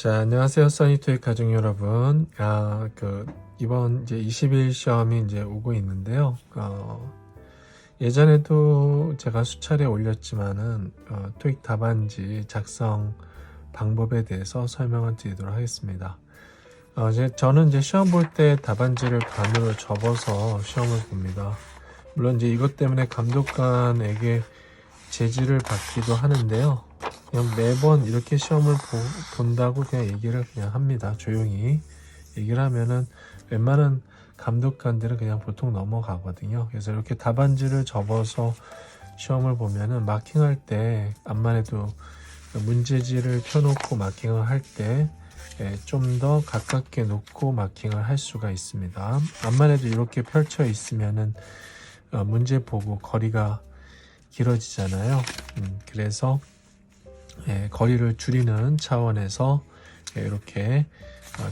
자, 안녕하세요. 써니토익 가족 여러분. 이번 이제 20일 시험이 이제 오고 있는데요. 예전에도 제가 수차례 올렸지만은, 토익 답안지 작성 방법에 대해서 설명을 드리도록 하겠습니다. 저는 이제 시험 볼 때 답안지를 반으로 접어서 시험을 봅니다. 물론 이제 이것 때문에 감독관에게 제지를 받기도 하는데요. 그냥 매번 이렇게 시험을 본다고 그냥 얘기를 그냥 합니다. 조용히 얘기를 하면은 웬만한 감독관들은 그냥 보통 넘어가거든요. 그래서 이렇게 답안지를 접어서 시험을 보면은 마킹할 때 암만 해도 문제지를 펴놓고 마킹을 할 때 좀 더 가깝게 놓고 마킹을 할 수가 있습니다. 암만 해도 이렇게 펼쳐 있으면은 문제 보고 거리가 길어지잖아요. 그래서 거리를 줄이는 차원에서 이렇게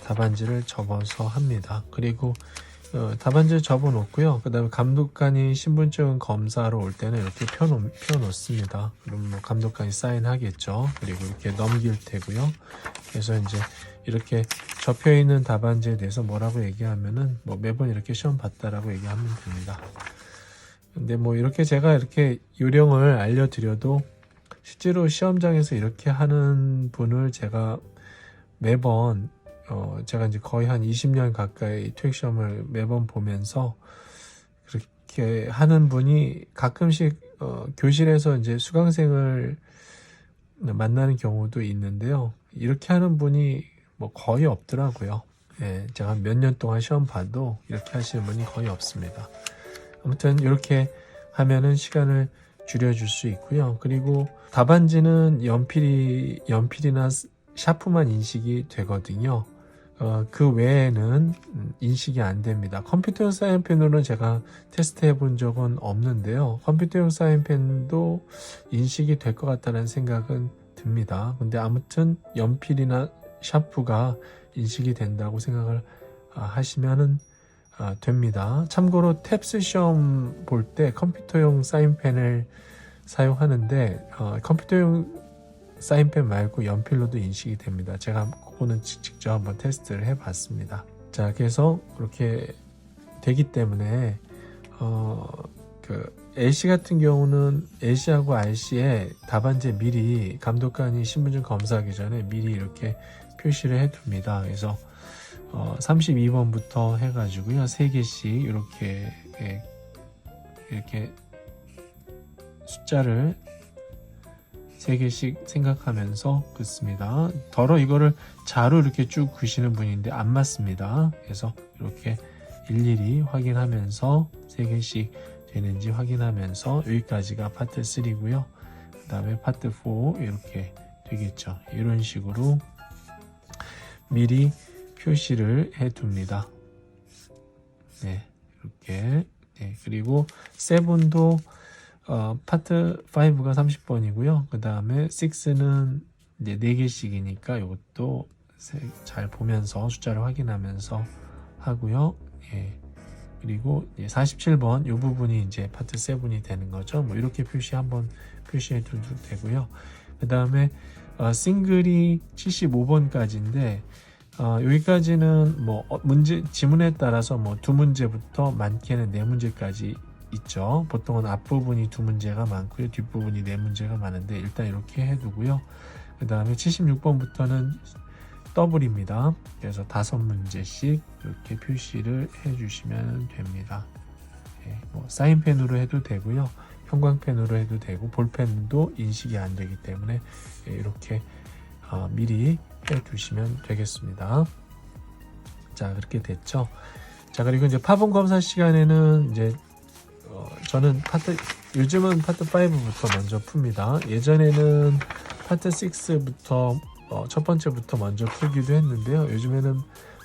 답안지를 접어서 합니다. 그리고 답안지를 접어 놓고요. 그 다음에 감독관이 신분증 검사로 올 때는 이렇게 펴 놓습니다. 그럼 뭐 감독관이 사인하겠죠. 그리고 이렇게 넘길 테고요. 그래서 이제 이렇게 접혀 있는 답안지에 대해서 뭐라고 얘기하면은 뭐 매번 이렇게 시험 봤다라고 얘기하면 됩니다. 근데 뭐 이렇게 제가 이렇게 요령을 알려드려도 실제로 시험장에서 이렇게 하는 분을 제가 매번 제가 이제 거의 한 20년 가까이 토익 시험을 매번 보면서 그렇게 하는 분이 가끔씩 교실에서 이제 수강생을 만나는 경우도 있는데요. 이렇게 하는 분이 뭐 거의 없더라고요. 제가 몇 년 동안 시험 봐도 이렇게 하시는 분이 거의 없습니다. 아무튼 이렇게 하면은 시간을 줄여줄 수 있고요. 그리고 답안지는 연필이나 샤프만 인식이 되거든요. 그 외에는 인식이 안 됩니다. 컴퓨터용 사인펜으로는 제가 테스트 해본 적은 없는데요. 컴퓨터용 사인펜도 인식이 될 것 같다는 생각은 듭니다. 근데 아무튼 연필이나 샤프가 인식이 된다고 생각을 하시면은 됩니다. 참고로 탭스 시험 볼 때 컴퓨터용 사인펜을 사용하는데 컴퓨터용 사인펜 말고 연필로도 인식이 됩니다. 제가 그거는 직접 한번 테스트를 해봤습니다. 자, 그래서 그렇게 되기 때문에 LC 같은 경우는 LC하고 RC에 답안지에 미리 감독관이 신분증 검사하기 전에 미리 이렇게 표시를 해둡니다. 그래서 32번부터 해가지고요. 3개씩 이렇게 숫자를 3개씩 생각하면서 긋습니다. 더러 이거를 자로 이렇게 쭉 그시는 분인데 안 맞습니다. 그래서 이렇게 일일이 확인하면서 3개씩 되는지 확인하면서 여기까지가 파트 3고요. 그 다음에 파트 4 이렇게 되겠죠. 이런 식으로 미리 표시를 해 둡니다. 이렇게. 그리고 7도 파트 5가 30번이고요. 그 다음에 6는 이제 4개씩이니까 이것도 잘 보면서 숫자를 확인하면서 하고요. 그리고 47번 이 부분이 이제 파트 7이 되는 거죠. 뭐 이렇게 한번 표시해 둬도 되고요. 그 다음에 싱글이 75번까지인데 여기까지는 뭐 지문에 따라서 뭐 2문제부터 많게는 4문제까지 있죠. 보통은 앞부분이 2문제가 많고요. 뒷부분이 4문제가 많은데 일단 이렇게 해두고요. 그 다음에 76번부터는 더블입니다. 그래서 5문제씩 이렇게 표시를 해주시면 됩니다. 뭐 사인펜으로 해도 되고요. 형광펜으로 해도 되고 볼펜도 인식이 안 되기 때문에 이렇게 미리 해두시면 되겠습니다. 자, 그렇게 됐죠. 자, 그리고 이제 파본 검사 시간에는 이제 저는 요즘은 파트 5부터 먼저 풉니다. 예전에는 파트 6부터 첫 번째부터 먼저 풀기도 했는데요. 요즘에는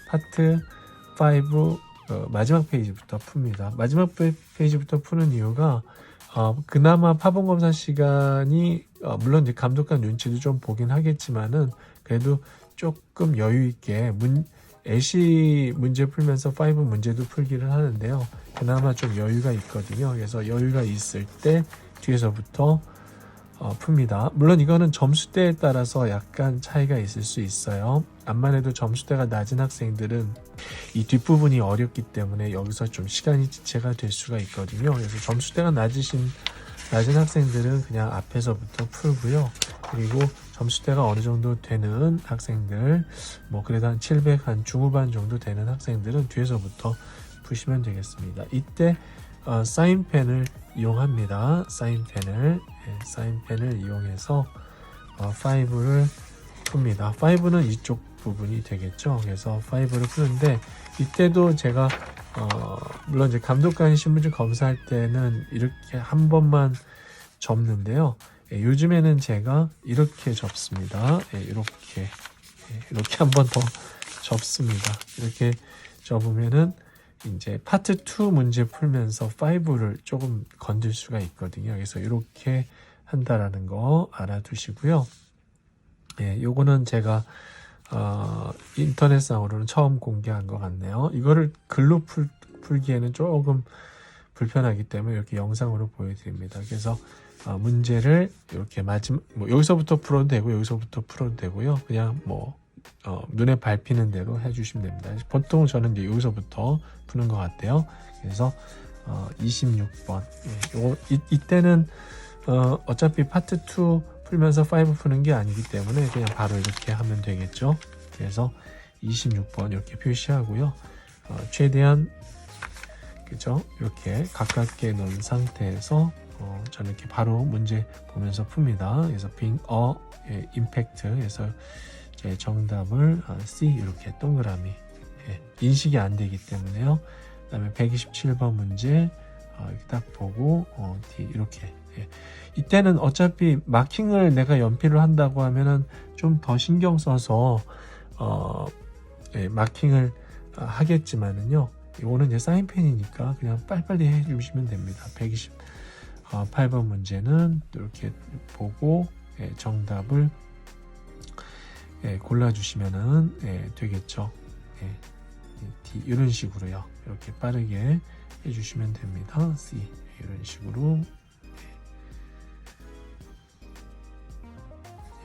파트 5 마지막 페이지부터 풉니다. 마지막 페이지부터 푸는 이유가 그나마 파본 검사 시간이 물론 이제 감독관 눈치도 좀 보긴 하겠지만은 그래도 조금 여유 있게 LC 문제 풀면서 5 문제도 풀기를 하는데요. 그나마 좀 여유가 있거든요. 그래서 여유가 있을 때 뒤에서부터 풉니다. 물론 이거는 점수대에 따라서 약간 차이가 있을 수 있어요. 암만 해도 점수대가 낮은 학생들은 이 뒷부분이 어렵기 때문에 여기서 좀 시간이 지체가 될 수가 있거든요. 그래서 점수대가 낮은 학생들은 그냥 앞에서부터 풀고요. 그리고 점수대가 어느 정도 되는 학생들, 뭐 그래도 한 700, 한 중후반 정도 되는 학생들은 뒤에서부터 푸시면 되겠습니다. 이때 사인펜을 이용합니다. 사인펜을 이용해서 5를 풉니다. 5는 이쪽 부분이 되겠죠. 그래서 5를 푸는데 이때도 제가 물론 이제 감독관이 신분증 검사할 때는 이렇게 한 번만 접는데요. 요즘에는 제가 이렇게 접습니다. 이렇게 한 번 더 접습니다. 이렇게 접으면은 이제 파트 2 문제 풀면서 5를 조금 건들 수가 있거든요. 그래서 이렇게 한다라는 거 알아두시고요. 요거는 제가 인터넷상으로는 처음 공개한 것 같네요. 이거를 글로 풀기에는 조금 불편하기 때문에 이렇게 영상으로 보여드립니다. 그래서 문제를 이렇게 뭐 여기서부터 풀어도 되고 여기서부터 풀어도 되고요. 그냥 뭐 눈에 밟히는 대로 해주시면 됩니다. 보통 저는 이제 여기서부터 푸는 것 같아요. 그래서 26번 이때는 어차피 파트 2 풀면서 5 푸는 게 아니기 때문에 그냥 바로 이렇게 하면 되겠죠. 그래서 26번 이렇게 표시하고요. 최대한 그죠? 이렇게 가깝게 놓은 상태에서 저는 이렇게 바로 문제 보면서 풉니다. 그래서 임팩트에서 제 정답을 C 이렇게 동그라미 인식이 안 되기 때문에요. 그 다음에 127번 문제 이렇게 딱 보고 D 이렇게 이때는 어차피 마킹을 내가 연필을 한다고 하면은 좀 더 신경 써서 마킹을 하겠지만은요. 이거는 이제 사인펜이니까 그냥 빨리빨리 해주시면 됩니다. 128번 문제는 이렇게 보고 정답을 골라주시면은 되겠죠. D 이런 식으로요. 이렇게 빠르게 해주시면 됩니다. C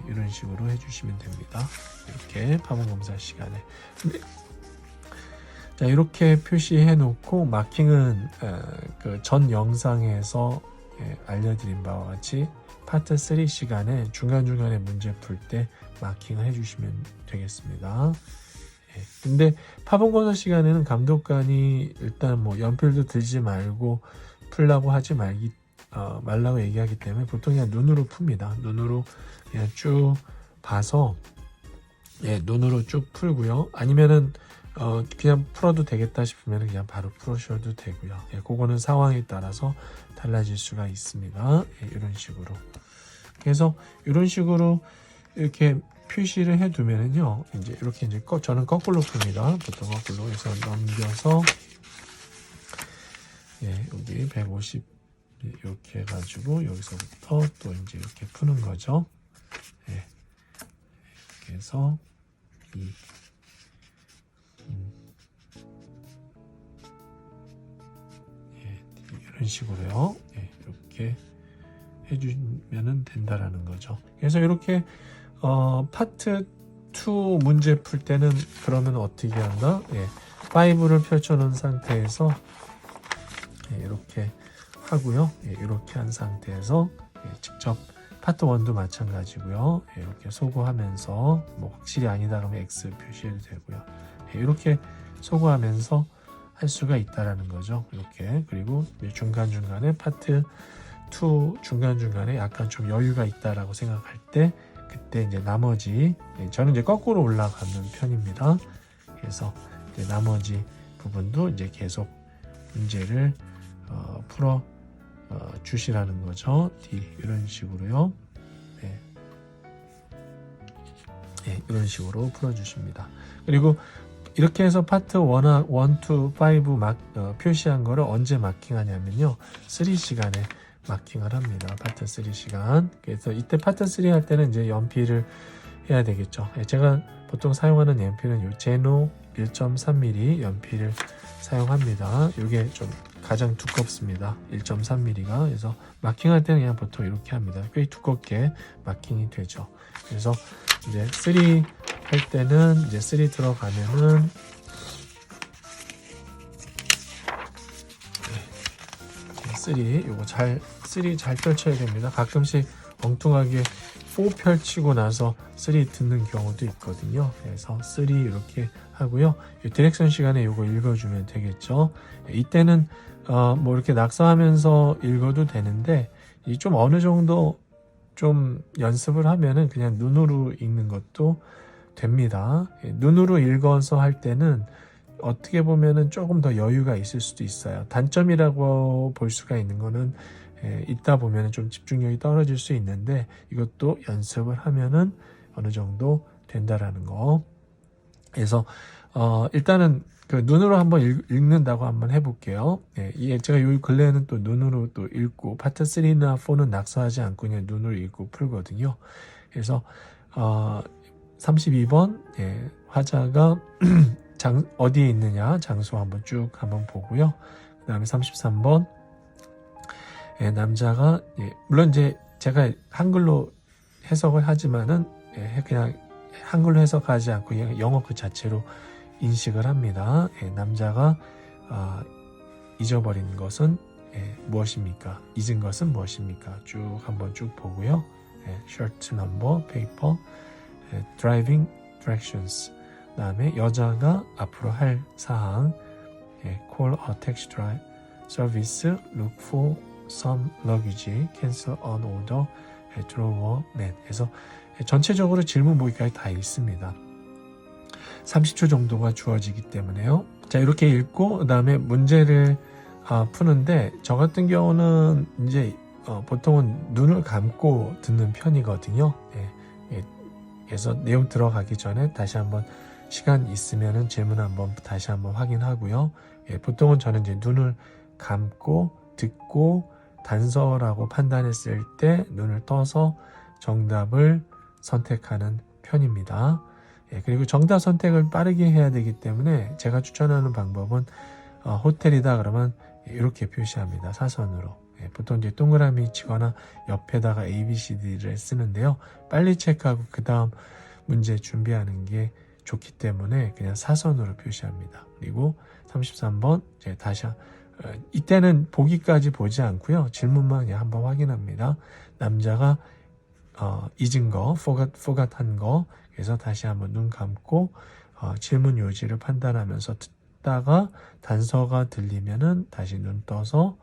이런 식으로 해주시면 됩니다. 이렇게 파문검사 시간에. 자, 이렇게 표시해 놓고 마킹은 그 전 영상에서 알려드린 바와 같이 파트 3 시간에 중간중간에 문제 풀 때 마킹을 해주시면 되겠습니다. 근데 파문검사 시간에는 감독관이 일단 뭐 연필도 들지 말고 풀라고 하지 말라고 얘기하기 때문에 보통 그냥 눈으로 풉니다. 눈으로 그냥 쭉 봐서 눈으로 쭉 풀고요. 아니면은 그냥 풀어도 되겠다 싶으면 그냥 바로 풀으셔도 되고요. 그거는 상황에 따라서 달라질 수가 있습니다. 이런 식으로. 그래서 이런 식으로 이렇게 표시를 해두면은요, 이제 이렇게 저는 거꾸로 풉니다. 보통 거꾸로 해서 넘겨서 여기 150 이렇게 해가지고 여기서부터 또 이제 이렇게 푸는 거죠. 이렇게 해서 이런 식으로요. 이렇게 해주면 된다라는 거죠. 그래서 이렇게 파트 2 문제 풀 때는 그러면 어떻게 한다? 5를 펼쳐놓은 상태에서 이렇게 하고요. 이렇게 한 상태에서 직접 파트 1도 마찬가지고요. 이렇게 소거하면서 뭐 확실히 아니다 그러면 X 표시해도 되고요. 이렇게 소거하면서 할 수가 있다라는 거죠. 이렇게. 그리고 중간중간에 파트 2 중간중간에 약간 좀 여유가 있다라고 생각할 때 그때 이제 나머지 저는 이제 거꾸로 올라가는 편입니다. 그래서 이제 나머지 부분도 이제 계속 문제를 풀어 주시라는 거죠. D 이런 식으로요. 이런 식으로 풀어주십니다. 그리고 이렇게 해서 파트 1, 2, 5 표시한 거를 언제 마킹하냐면요. 3 시간에 마킹을 합니다. 파트 3 시간. 그래서 이때 파트 3 할 때는 이제 연필을 해야 되겠죠. 제가 보통 사용하는 연필은 이 제노 1.3mm 연필을 사용합니다. 이게 좀 가장 두껍습니다. 1.3mm가. 그래서 마킹할 때는 그냥 보통 이렇게 합니다. 꽤 두껍게 마킹이 되죠. 그래서 이제 3 할 때는 이제 3 들어가면은 3 요거 잘 펼쳐야 됩니다. 가끔씩 엉뚱하게 4 펼치고 나서 3 듣는 경우도 있거든요. 그래서 3 이렇게 하고요. 디렉션 시간에 요거 읽어주면 되겠죠. 이때는 뭐 이렇게 낙서하면서 읽어도 되는데 이 좀 어느 정도 좀 연습을 하면은 그냥 눈으로 읽는 것도 됩니다. 눈으로 읽어서 할 때는 어떻게 보면은 조금 더 여유가 있을 수도 있어요. 단점이라고 볼 수가 있는 거는 읽다 보면은 좀 집중력이 떨어질 수 있는데 이것도 연습을 하면은 어느 정도 된다라는 거. 그래서 일단은 그 눈으로 한번 읽는다고 한번 해볼게요. 제가 요 근래에는 또 눈으로 또 읽고 파트 3나 4는 낙서하지 않고 그냥 눈으로 읽고 풀거든요. 그래서 32번 화자가 어디에 있느냐 장소 한번 쭉 한번 보고요. 그 다음에 33번 남자가 물론 이제 제가 한글로 해석을 하지만은 그냥 한글로 해석하지 않고 영어 그 자체로 인식을 합니다. 남자가 잊어버린 것은 무엇입니까? 잊은 것은 무엇입니까? 쭉 한번 쭉 보고요. shirt number, paper, driving directions. 그다음에 여자가 앞으로 할 사항, call a taxi drive service, look for some luggage, cancel an order, draw a man. 그래서 전체적으로 질문 보기까지 다 있습니다. 30초 정도가 주어지기 때문에요. 자, 이렇게 읽고 그다음에 문제를 푸는데 저 같은 경우는 이제 보통은 눈을 감고 듣는 편이거든요. 그래서 내용 들어가기 전에 다시 한번 시간 있으면은 질문 한번 다시 한번 확인하고요. 보통은 저는 이제 눈을 감고 듣고 단서라고 판단했을 때 눈을 떠서 정답을 선택하는 편입니다. 그리고 정답 선택을 빠르게 해야 되기 때문에 제가 추천하는 방법은 호텔이다 그러면 이렇게 표시합니다. 사선으로. 보통 이제 동그라미 치거나 옆에다가 ABCD를 쓰는데요. 빨리 체크하고 그 다음 문제 준비하는 게 좋기 때문에 그냥 사선으로 표시합니다. 그리고 33번 다시 이때는 보기까지 보지 않고요. 질문만 그냥 한번 확인합니다. 남자가 잊은 거, forgot 한 거. 그래서 다시 한번 눈 감고 질문 요지를 판단하면서 듣다가 단서가 들리면은 다시 눈 떠서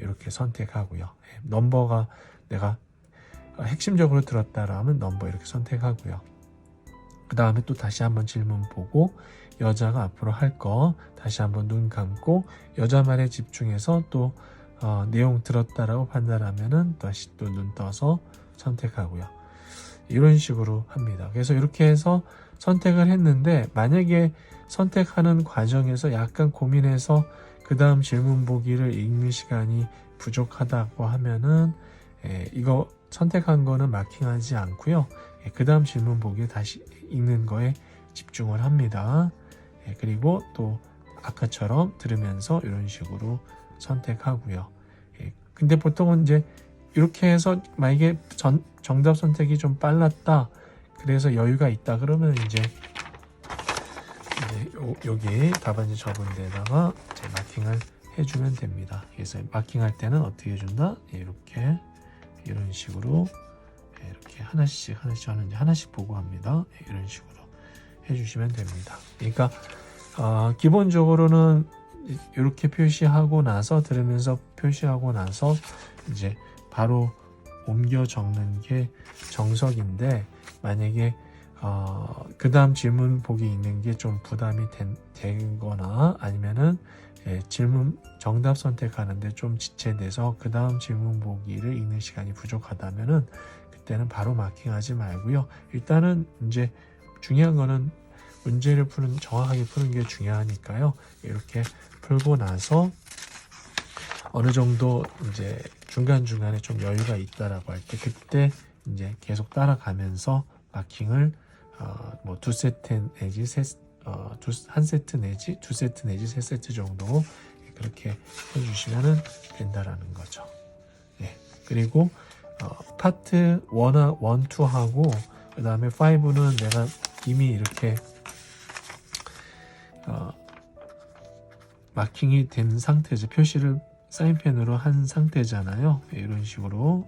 이렇게 선택하고요. 넘버가 내가 핵심적으로 들었다라면 넘버 이렇게 선택하고요. 그 다음에 또 다시 한번 질문 보고 여자가 앞으로 할 거 다시 한번 눈 감고 여자 말에 집중해서 또 내용 들었다라고 판단하면은 다시 또 눈 떠서 선택하고요. 이런 식으로 합니다. 그래서 이렇게 해서 선택을 했는데 만약에 선택하는 과정에서 약간 고민해서 그 다음 질문 보기를 읽는 시간이 부족하다고 하면은 이거 선택한 거는 마킹하지 않고요. 그 다음 질문 보기 다시 읽는 거에 집중을 합니다. 그리고 또 아까처럼 들으면서 이런 식으로 선택하고요. 근데 보통은 이제 이렇게 해서 만약에 정답 선택이 좀 빨랐다 그래서 여유가 있다 그러면 이제 여기 답안지 적은 데다가 이제 마킹을 해주면 됩니다. 그래서 마킹할 때는 어떻게 해준다? 이렇게 이런 식으로 이렇게 하나씩 저는 이제 하나씩 보고 합니다. 이런 식으로 해주시면 됩니다. 그러니까 기본적으로는 이렇게 표시하고 나서 들으면서 표시하고 나서 이제 바로 옮겨 적는 게 정석인데 만약에 그 다음 질문 보기 있는 게 좀 부담이 되거나 아니면은 질문 정답 선택하는데 좀 지체돼서 그 다음 질문 보기를 읽는 시간이 부족하다면은 그때는 바로 마킹하지 말고요. 일단은 이제 중요한 거는 문제를 정확하게 푸는 게 중요하니까요. 이렇게 풀고 나서 어느 정도 이제 중간중간에 좀 여유가 있다라고 할 때 그때 이제 계속 따라가면서 마킹을 뭐 두 세트 내지 한 세트 내지 두 세트 내지 세 세트 정도 그렇게 해주시면 된다라는 거죠. 예. 그리고 파트 1, 2하고 그 다음에 5는 내가 이미 이렇게 마킹이 된 상태죠. 표시를 사인펜으로 한 상태잖아요. 예, 이런 식으로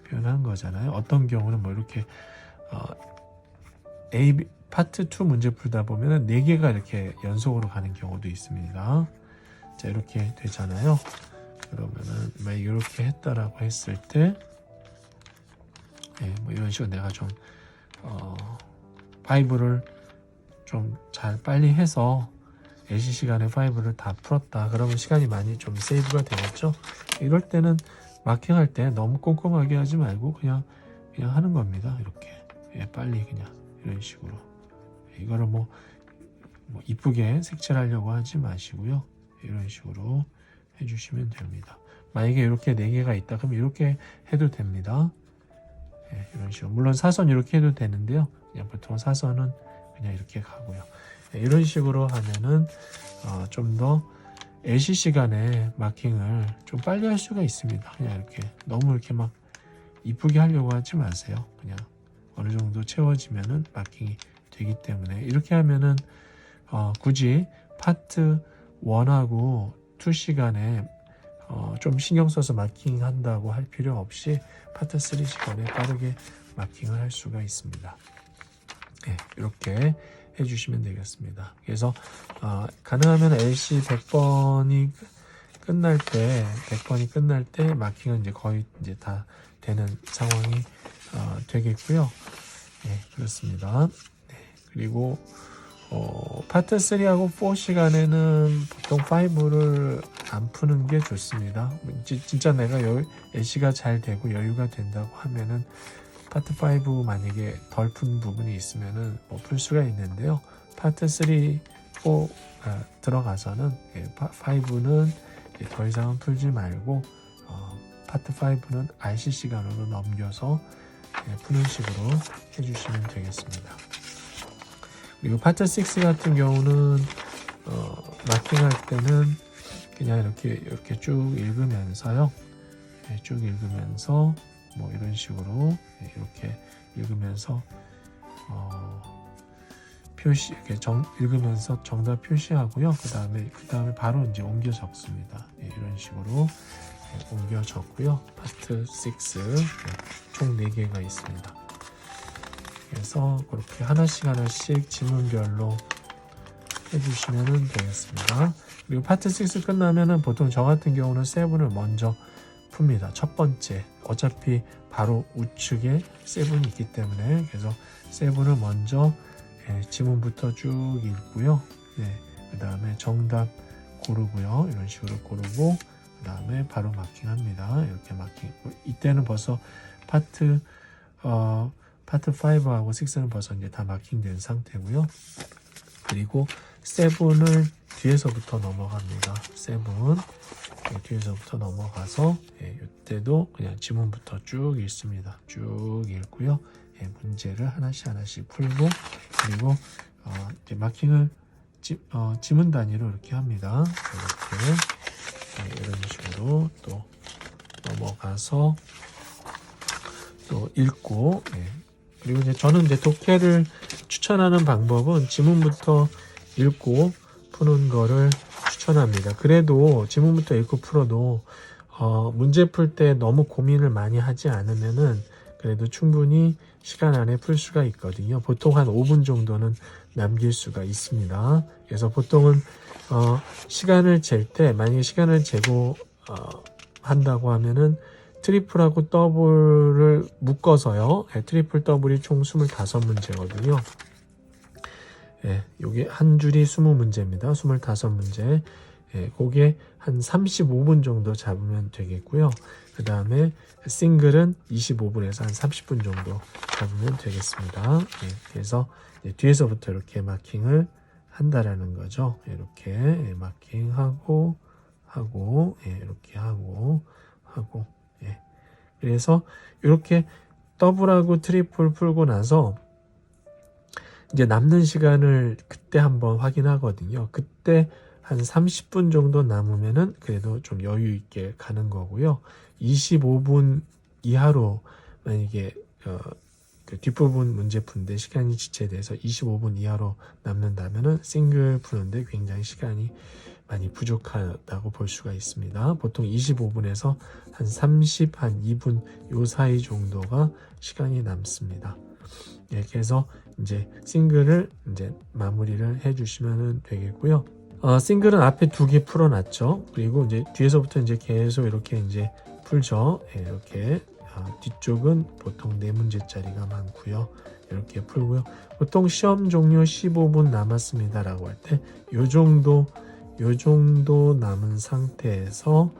표현한 거잖아요. 어떤 경우는 뭐 이렇게 파트 2 문제 풀다 보면은 4개가 이렇게 연속으로 가는 경우도 있습니다. 자, 이렇게 되잖아요. 그러면은 막 이렇게 했다라고 했을 때, 뭐 이런 식으로 내가 좀 5를 좀 잘 빨리 해서 예시 시간에 5를 다 풀었다. 그러면 시간이 많이 좀 세이브가 되겠죠. 이럴 때는 마킹할 때 너무 꼼꼼하게 하지 말고 그냥 하는 겁니다. 이렇게 빨리 그냥 이런 식으로. 이거를 뭐 이쁘게 색칠하려고 하지 마시고요. 이런 식으로 해주시면 됩니다. 만약에 이렇게 4개가 있다 그럼 이렇게 해도 됩니다. 이런 식으로. 물론 사선 이렇게 해도 되는데요. 그냥 보통 사선은 그냥 이렇게 가고요. 이런 식으로 하면은 좀 더 예시 시간에 마킹을 좀 빨리 할 수가 있습니다. 그냥 이렇게 너무 이렇게 막 이쁘게 하려고 하지 마세요. 그냥 어느 정도 채워지면은 마킹이 되기 때문에 이렇게 하면은 굳이 파트 1하고 2 시간에 좀 신경 써서 마킹 한다고 할 필요 없이 파트 3 시간에 빠르게 마킹을 할 수가 있습니다. 이렇게 해주시면 되겠습니다. 그래서 가능하면 LC 100번이 끝날 때 마킹은 이제 거의 이제 다 되는 상황이 되겠고요. 그렇습니다. 그리고 파트 3하고 4 시간에는 보통 5를 안 푸는 게 좋습니다. 진짜 내가 LC가 잘 되고 여유가 된다고 하면은 파트 5 만약에 덜 푼 부분이 있으면은 풀 수가 있는데요. 파트 3, 4 들어가서는 5는 더 이상은 풀지 말고 파트 5는 RC 시간으로 넘겨서 푸는 식으로 해주시면 되겠습니다. 그리고 파트 6 같은 경우는 마킹할 때는 그냥 이렇게 쭉 읽으면서요. 쭉 읽으면서 뭐 이런 식으로 이렇게 읽으면서 읽으면서 정답 표시하고요. 그 다음에 바로 이제 옮겨 적습니다. 이런 식으로 옮겨 적고요. 파트 6 총 4개가 있습니다. 그래서 그렇게 하나씩 지문별로 해주시면 되겠습니다. 그리고 파트 6 끝나면은 보통 저 같은 경우는 7을 먼저 풉니다. 첫 번째, 어차피 바로 우측에 7이 있기 때문에 그래서 7을 먼저 지문부터 쭉 읽고요. 그 다음에 정답 고르고요. 이런 식으로 고르고 그 다음에 바로 마킹합니다. 이렇게 마킹. 이때는 벌써 파트 5하고 6는 벌써 이제 다 마킹된 상태고요. 그리고 7을 뒤에서부터 넘어갑니다. 7 뒤에서부터 넘어가서 이때도 그냥 지문부터 쭉 읽습니다. 쭉 읽고요. 문제를 하나씩 풀고 그리고 이제 마킹을 지문 단위로 이렇게 합니다. 이렇게 이런 식으로 또 넘어가서 또 읽고 그리고 이제 저는 이제 독해를 추천하는 방법은 지문부터 읽고 푸는 거를 추천합니다. 그래도 지문부터 읽고 풀어도 문제 풀 때 너무 고민을 많이 하지 않으면은 그래도 충분히 시간 안에 풀 수가 있거든요. 보통 한 5분 정도는 남길 수가 있습니다. 그래서 보통은 시간을 잴 때 만약에 시간을 재고 한다고 하면은 트리플하고 더블을 묶어서요. 트리플 더블이 총 25문제거든요. 요게 한 줄이 20문제입니다. 25문제. 그게 한 35분 정도 잡으면 되겠고요. 그 다음에 싱글은 25분에서 한 30분 정도 잡으면 되겠습니다. 그래서 뒤에서부터 이렇게 마킹을 한다라는 거죠. 이렇게 마킹하고 이렇게 하고 그래서 이렇게 더블하고 트리플 풀고 나서 이제 남는 시간을 그때 한번 확인하거든요. 그때 한 30분 정도 남으면은 그래도 좀 여유 있게 가는 거고요. 25분 이하로 만약에 그 뒷부분 문제 푸는데 시간이 지체돼서 25분 이하로 남는다면은 싱글 푸는데 굉장히 시간이 많이 부족하다고 볼 수가 있습니다. 보통 25분에서 한 30, 한 2분 요 사이 정도가 시간이 남습니다. 이렇게 해서 이제 싱글을 이제 마무리를 해주시면 되겠고요. 싱글은 앞에 2개 풀어놨죠. 그리고 이제 뒤에서부터 이제 계속 이렇게 이제 풀죠. 이렇게 뒤쪽은 보통 4문제짜리가 많고요. 이렇게 풀고요. 보통 시험 종료 15분 남았습니다라고 할 때 요 정도 남은 상태에서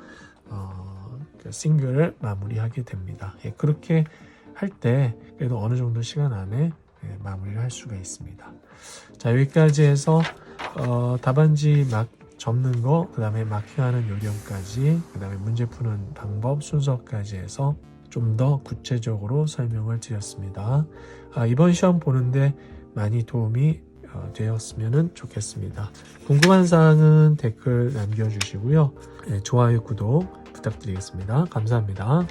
그 싱글을 마무리하게 됩니다. 그렇게 할 때 그래도 어느 정도 시간 안에 마무리를 할 수가 있습니다. 자, 여기까지 해서 답안지 막 접는 거, 그 다음에 마킹하는 요령까지, 그 다음에 문제 푸는 방법 순서까지 해서 좀 더 구체적으로 설명을 드렸습니다. 이번 시험 보는데 많이 도움이 되었으면 좋겠습니다. 궁금한 사항은 댓글 남겨주시고요. 좋아요, 구독 부탁드리겠습니다. 감사합니다.